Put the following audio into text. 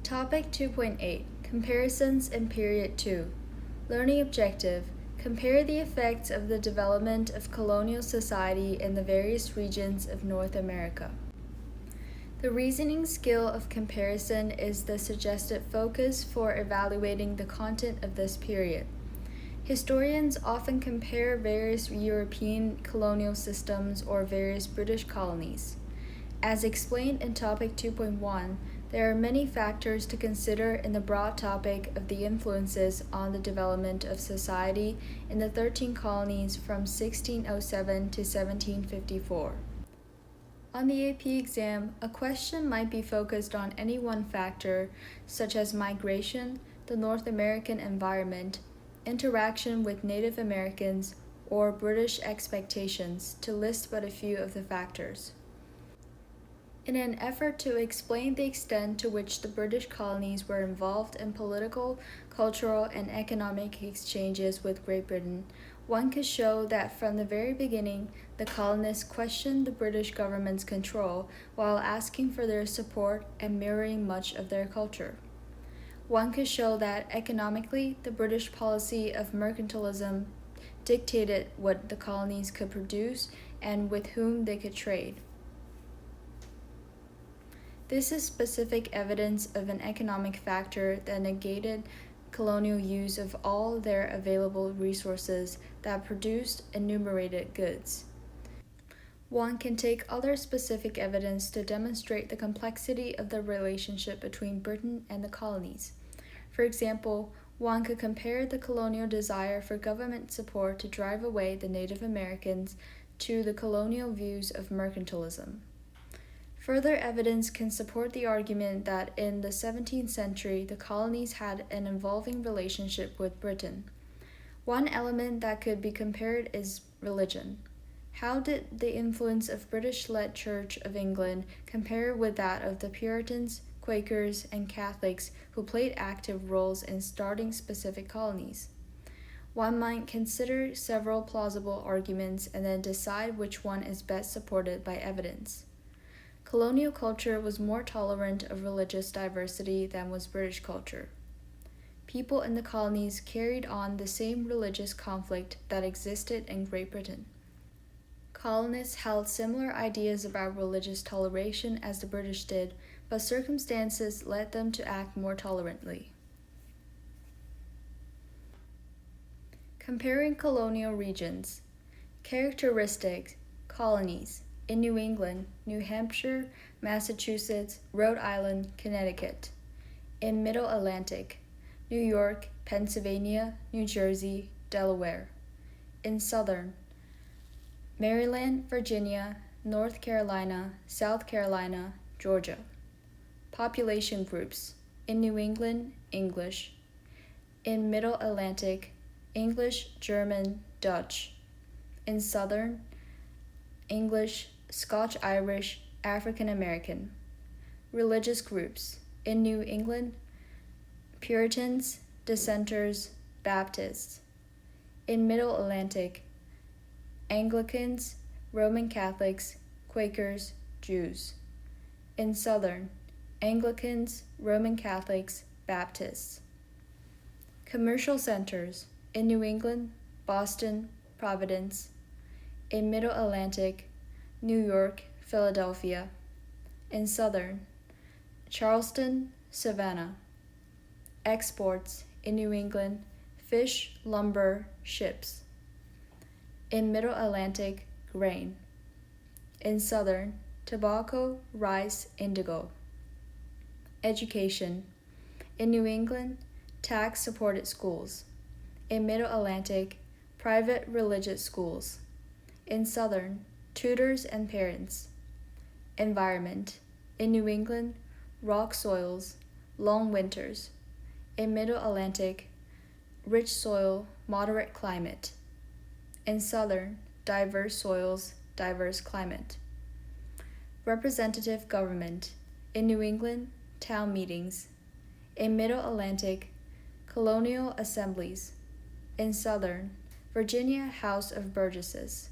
Topic 2.8 Comparisons in Period 2 Learning Objective Compare the effects of the development of colonial society in the various regions of North America. The reasoning skill of comparison is the suggested focus for evaluating the content of this period. Historians often compare various European colonial systems or various British colonies. As explained in Topic 2.1, there are many factors to consider in the broad topic of the influences on the development of society in the 13 colonies from 1607 to 1754. On the AP exam, a question might be focused on any one factor, such as migration, the North American environment, interaction with Native Americans, or British expectations, to list but a few of the factors. In an effort to explain the extent to which the British colonies were involved in political, cultural, and economic exchanges with Great Britain, one could show that from the very beginning, the colonists questioned the British government's control while asking for their support and mirroring much of their culture. One could show that economically, the British policy of mercantilism dictated what the colonies could produce and with whom they could trade. This is specific evidence of an economic factor that negated colonial use of all their available resources that produced enumerated goods. One can take other specific evidence to demonstrate the complexity of the relationship between Britain and the colonies. For example, one could compare the colonial desire for government support to drive away the Native Americans to the colonial views of mercantilism. Further evidence can support the argument that in the 17th century, the colonies had an evolving relationship with Britain. One element that could be compared is religion. How did the influence of British-led Church of England compare with that of the Puritans, Quakers, and Catholics who played active roles in starting specific colonies? One might consider several plausible arguments and then decide which one is best supported by evidence. Colonial culture was more tolerant of religious diversity than was British culture. People in the colonies carried on the same religious conflict that existed in Great Britain. Colonists held similar ideas about religious toleration as the British did, but circumstances led them to act more tolerantly. Comparing colonial regions. Characteristics. Colonies. In New England, New Hampshire, Massachusetts, Rhode Island, Connecticut. In Middle Atlantic, New York, Pennsylvania, New Jersey, Delaware. In Southern, Maryland, Virginia, North Carolina, South Carolina, Georgia. Population groups. In New England, English. In Middle Atlantic, English, German, Dutch. In Southern, English, Scotch-Irish, African-American. Religious groups. In New England, Puritans, Dissenters, Baptists. In Middle Atlantic, Anglicans, Roman Catholics, Quakers, Jews. In Southern, Anglicans, Roman Catholics, Baptists. Commercial centers. In New England, Boston, Providence. In Middle Atlantic, New York, Philadelphia. In Southern, Charleston, Savannah. Exports. In New England, fish, lumber, ships. In Middle Atlantic, grain. In Southern, tobacco, rice, indigo. Education. In New England, tax-supported schools. In Middle Atlantic, private religious schools. In Southern, tutors and parents. Environment. In New England, rock soils, long winters. In Middle Atlantic, rich soil, moderate climate. In Southern, diverse soils, diverse climate. Representative government. In New England, town meetings. In Middle Atlantic, colonial assemblies. In Southern, Virginia House of Burgesses.